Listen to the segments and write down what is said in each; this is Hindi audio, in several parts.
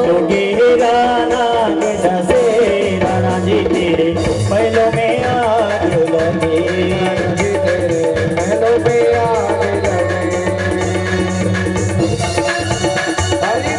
लोगे राना के दशहरा जी तेरे पहलों में आग लगे, महलों पे आग लगे। हरि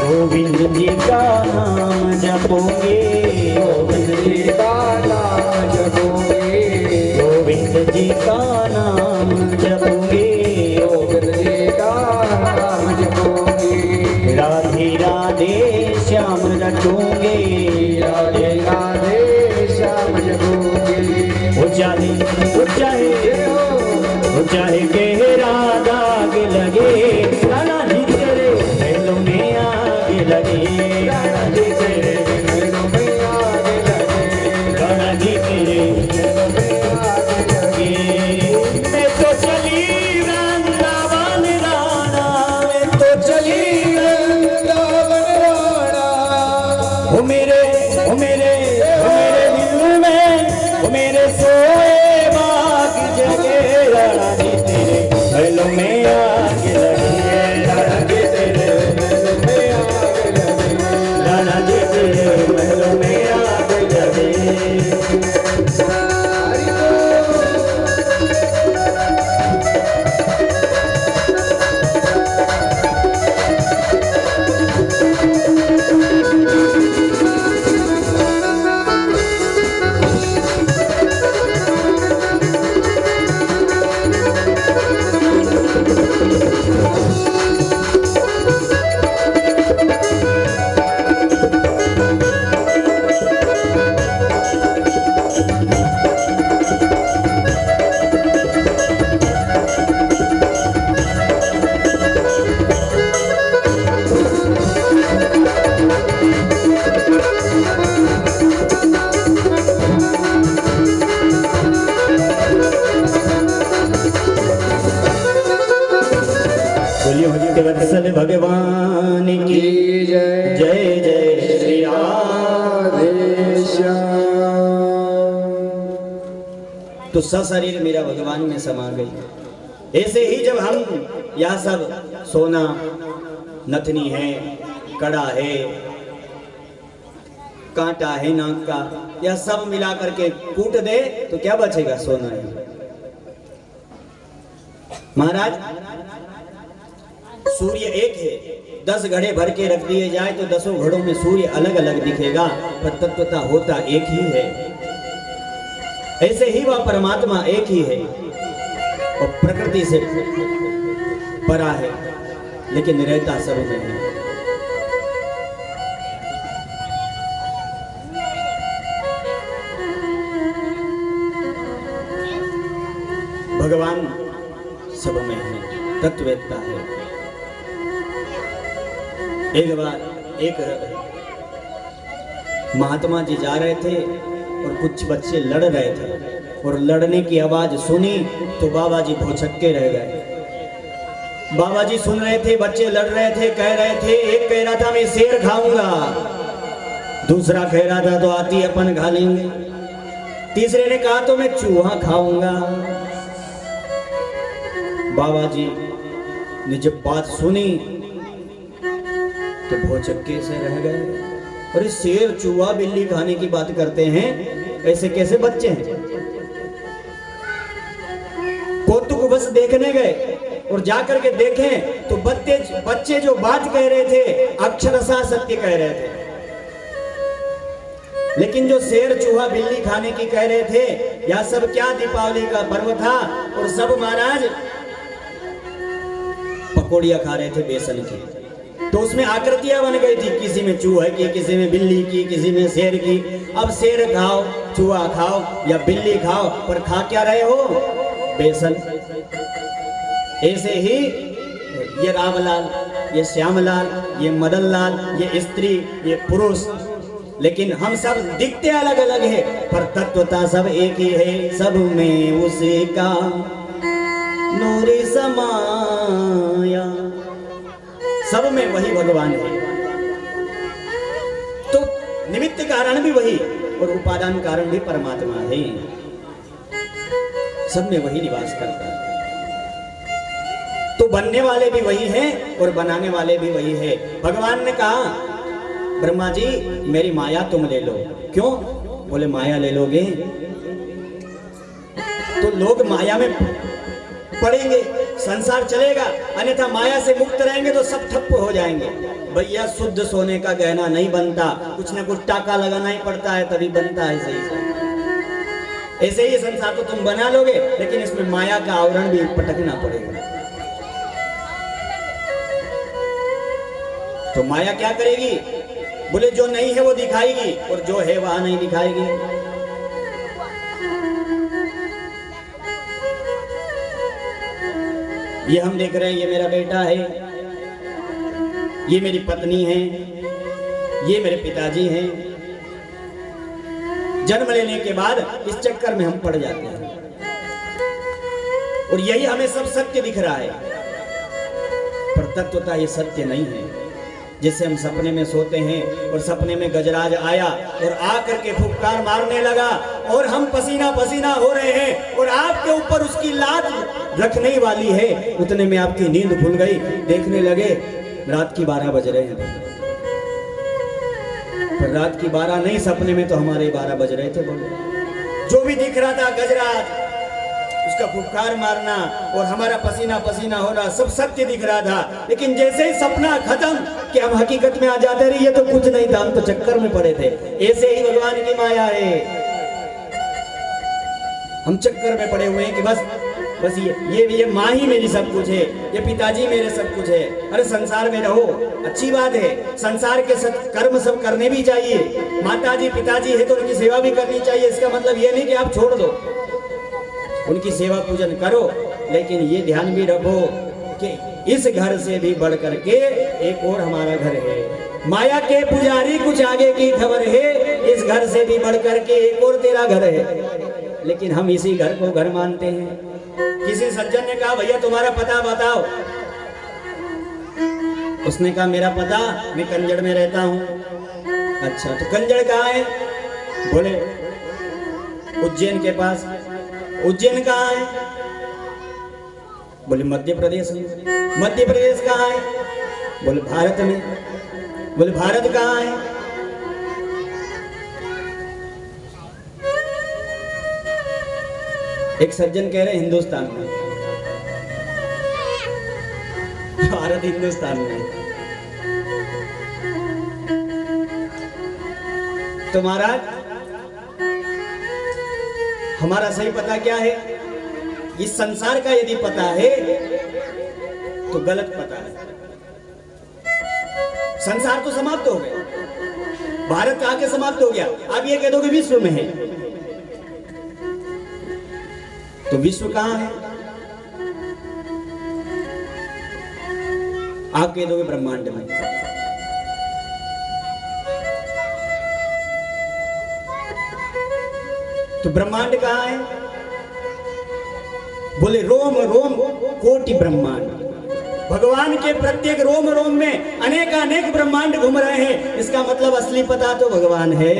गोविंद जी का नाम जपोगे, गोविंद जी का नाम जपोगे, गोविंद जी का नाम जपोगे, गोविंद जी का नाम जपोगे। राधे राधे श्याम रटोगे, राधे राधे श्याम जपोगे। वो चाहे गहरा दाग लगे, राणा जी तेरे महलों में आग लगे, राणा जी तेरे महलों में आग लगे, राणा जी तेरे महलों में आग लगे। मैं तो चली वृंदावन राणा, मैं तो चली वृंदावन राणा। वो मेरे दिल में वो मेरे सोए बाग जगे, राणा जी तेरे महलों में आग लगे, राणा जी तेरे महलों में आग लगे। राणा जी तेरे महलों में आग लगे। हरि बोलिए भगत वत्सल भगवान की की जय। जय जय श्री राम। राधे श्याम। तो सशरीर मेरा भगवान में समा गई। ऐसे ही जब हम यह सब सोना नथनी है, कड़ा है, कांटा है नाक का, यह सब मिला करके कूट दे तो क्या बचेगा? सोना है। महाराज सूर्य एक है, 10 घड़े भर के रख दिए जाए तो 10 घड़ों में सूर्य अलग अलग दिखेगा, पर तत्वता होता एक ही है। ऐसे ही वह परमात्मा एक ही है और प्रकृति से परा है, लेकिन रहता सब में है। भगवान सब में है, तत्ववेत्ता है। एक बार एक महात्मा जी जा रहे थे और कुछ बच्चे लड़ रहे थे, और लड़ने की आवाज सुनी तो बाबा जी भौचक्के रह गए। बाबा जी सुन रहे थे, बच्चे लड़ रहे थे, कह रहे थे, एक कह रहा था मैं शेर खाऊंगा, दूसरा कह रहा था तो आती अपन खा लेंगे, तीसरे ने कहा तो मैं चूहा खाऊंगा। बाबा जी ने जब बात सुनी तो भौचक्के से रह गए। अरे शेर चूहा बिल्ली खाने की बात करते हैं, ऐसे कैसे बच्चे हैं? कौतुक बस देखने गए और जाकर के देखें तो बच्चे जो बात कह रहे थे अक्षरशः सत्य कह रहे थे, लेकिन जो शेर चूहा बिल्ली खाने की कह रहे थे, यह सब क्या दीपावली का पर्व था और सब महाराज पकौड़ियां खा रहे थे बेसन की। तो उसमें आकृतियां बन गई थी, किसी में चूहे की, किसी में बिल्ली की, किसी में शेर की। अब शेर खाओ, चूहा खाओ या बिल्ली खाओ, पर खा क्या रहे हो? बेसन। ऐसे ही ये रामलाल, ये श्यामलाल, ये मदनलाल, ये स्त्री, ये पुरुष, लेकिन हम सब दिखते अलग अलग है, पर तत्वता सब एक ही है। सब में उसी का नूर समाया, सब में वही भगवान है। तो निमित्त कारण भी वही और उपादान कारण भी परमात्मा है। सब में वही निवास करता है। तो बनने वाले भी वही हैं और बनाने वाले भी वही है। भगवान ने कहा, ब्रह्मा जी मेरी माया तुम ले लो। क्यों? बोले माया ले लोगे तो लोग माया में पड़ेंगे, संसार चलेगा, अन्यथा माया से मुक्त रहेंगे तो सब ठप्प हो जाएंगे। भैया शुद्ध सोने का गहना नहीं बनता, कुछ ना कुछ टाका लगाना ही पड़ता है, तभी बनता है सही से। ऐसे ही संसार तो तुम बना लोगे, लेकिन इसमें माया का आवरण भी पटकना पड़ेगा। तो माया क्या करेगी? बोले जो नहीं है वो दिखाएगी और जो है वह नहीं दिखाएगी। ये हम देख रहे हैं, ये मेरा बेटा है, ये मेरी पत्नी है, ये मेरे पिताजी हैं। जन्म लेने के बाद इस चक्कर में हम पड़ जाते हैं और यही हमें सब सत्य दिख रहा है, पर तत्वतः ये सत्य नहीं है। जैसे हम सपने में सोते हैं और सपने में गजराज आया और आकर के फुफकार मारने लगा और हम पसीना पसीना हो रहे हैं और आपके ऊपर उसकी लात रखने वाली है, उतने में आपकी नींद खुल गई। देखने लगे रात की 12 बज रहे हैं, पर रात की 12 नहीं, सपने में तो हमारे 12 बज रहे थे। बोले जो भी दिख रहा था गजराज, उसका फुफकार मारना और हमारा पसीना पसीना होना, सब सत्य दिख रहा था। लेकिन जैसे ही सपना खत्म कि हम हकीकत में आ जाते रहे, ये तो कुछ नहीं था, हम तो चक्कर में पड़े थे। ऐसे ही भगवान की माया है, हम चक्कर में पड़े हुए हैं कि बस ये माँ ही मेरी सब कुछ है, ये पिताजी मेरे सब कुछ है। अरे संसार में रहो, अच्छी बात है, संसार के कर्म सब करने भी चाहिए। माताजी पिताजी है तो उनकी सेवा भी करनी चाहिए। इसका मतलब ये नहीं कि आप छोड़ दो, उनकी सेवा पूजन करो, लेकिन ये ध्यान भी रखो कि इस घर से भी बढ़ करके एक और हमारा घर है। माया के पुजारी कुछ आगे की खबर है, इस घर से भी बढ़ करके एक और तेरा घर है, लेकिन हम इसी घर को घर मानते हैं। किसी सज्जन ने कहा, भैया तुम्हारा पता बताओ। उसने कहा, मेरा पता, मैं कंजड़ में रहता हूँ। अच्छा, तो कंजड़ कहाँ है? बोले उज्जैन के पास। उज्जैन कहाँ है? बोले मध्य प्रदेश में। मध्य प्रदेश कहाँ है? बोले भारत में। बोले भारत कहाँ है? एक सज्जन कह रहे हिंदुस्तान में। भारत हिंदुस्तान में। तो महाराज हमारा सही पता क्या है? इस संसार का यदि पता है तो गलत पता है। संसार तो समाप्त हो गया, भारत आके समाप्त हो गया। आप ये कह दो कि विश्व में है, तो विश्व कहां है? आप कह दोगे ब्रह्मांड में। तो ब्रह्मांड कहां है? बोले रोम रोम कोटि ब्रह्मांड। भगवान के प्रत्येक रोम रोम में अनेक ब्रह्मांड घूम रहे हैं। इसका मतलब असली पता तो भगवान है,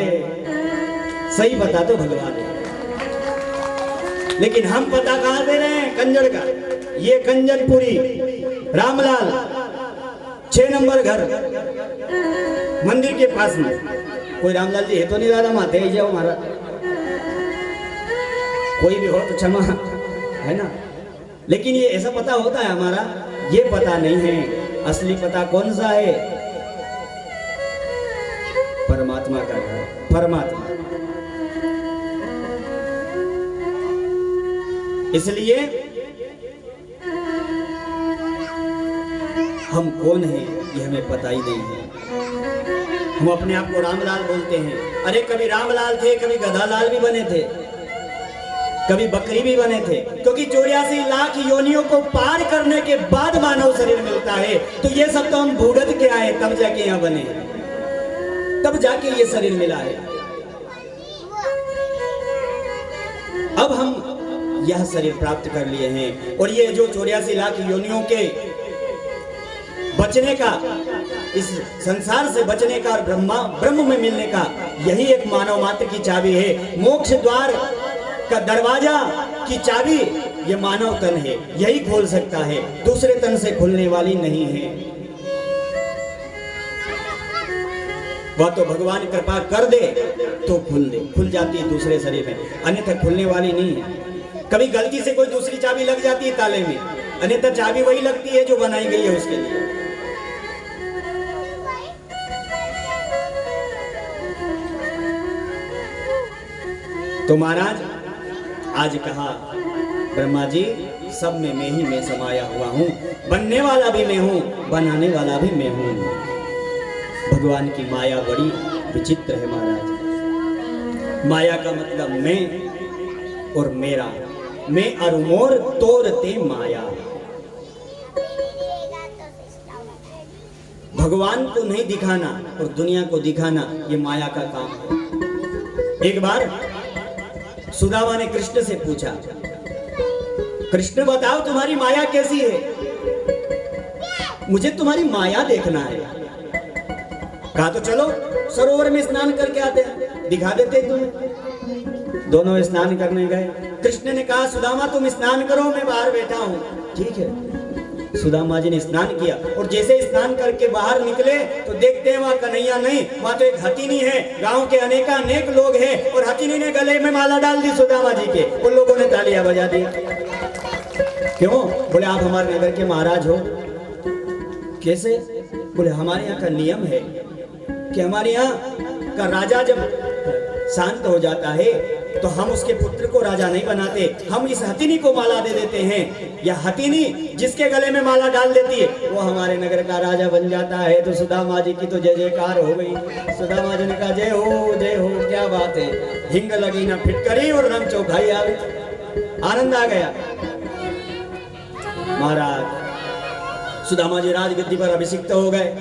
सही पता तो भगवान है, लेकिन हम पता कहां दे रहे हैं? कंजड़ का। ये कंजनपुरी रामलाल 6 नंबर घर मंदिर के पास में। कोई रामलाल जी है तो नहीं? दादा माते ही जाओ हमारा, कोई भी हो तो क्षमा है ना। लेकिन ये ऐसा पता होता है हमारा, ये पता नहीं है। असली पता कौन सा है? परमात्मा का घर, परमात्मा। इसलिए हम कौन हैं ये हमें पता ही नहीं है। हम अपने आप को रामलाल बोलते हैं। अरे कभी रामलाल थे, कभी गधालाल भी बने थे, कभी बकरी भी बने थे, क्योंकि 84 लाख योनियों को पार करने के बाद मानव शरीर मिलता है। तो ये सब तो हम भूगत के आए, तब जाके यहाँ बने, तब जाके ये शरीर मिला है। अब हम यह शरीर प्राप्त कर लिए हैं और ये जो 84 लाख योनियों के बचने का, इस संसार से बचने का और ब्रह्म में मिलने का, यही एक मानव मात्र की चाबी है। मोक्ष द्वार का दरवाजा की चाबी ये मानव तन है, यही खोल सकता है, दूसरे तन से खुलने वाली नहीं है। वह तो भगवान कृपा कर दे तो खुल जाती है दूसरे शरीर में, अन्यथा खुलने वाली नहीं है। कभी गलती से कोई दूसरी चाबी लग जाती है ताले में, अन्यथा चाबी वही लगती है जो बनाई गई है उसके लिए। तो महाराज आज कहा, ब्रह्मा जी सब में मैं ही मैं समाया हुआ हूं, बनने वाला भी मैं हूं, बनाने वाला भी मैं हूं। भगवान की माया बड़ी विचित्र है महाराज। माया का मतलब मैं और मेरा, मैं और मोर तोरते माया। भगवान को नहीं दिखाना और दुनिया को दिखाना, ये माया का काम है। एक बार सुदामा ने कृष्ण से पूछा, कृष्ण बताओ तुम्हारी माया कैसी है, मुझे तुम्हारी माया देखना है। कहा तो चलो सरोवर में स्नान करके आते हैं, दिखा देते तुम्हें। दोनों स्नान करने गए। कृष्ण ने कहा सुदामा तुम स्नान करो, मैं बाहर बैठा हूं। ठीक है, सुदामा जी ने स्नान किया और जैसे स्नान करके बाहर निकले तो देखते हैं वहां कन्हैया नहीं, वहां तो एक हथिनी है। गांव के अनेक लोग हैं और हथिनी ने गले में माला डाल दी सुदामा जी के। उन लोगों ने तालियां बजा दी। क्यों? बोले आप हमारे नगर के महाराज हो। कैसे? बोले हमारे यहाँ का नियम है कि हमारे यहाँ का राजा जब शांत हो जाता है तो हम उसके पुत्र को राजा नहीं बनाते, हम इस हथिनी को माला दे देते हैं। या हथिनी जिसके गले में माला डाल देती है वो हमारे नगर का राजा बन जाता है। तो सुदामा जी की तो जय जयकार हो गई। सुदामा जी ने कहा जय हो, क्या बात है। हिंग लगी ना फिटकरी और रंग चौखाई आ गई, आनंद आ गया। महाराज सुदामा जी राजगद्दी पर अभिषिक्त हो गए।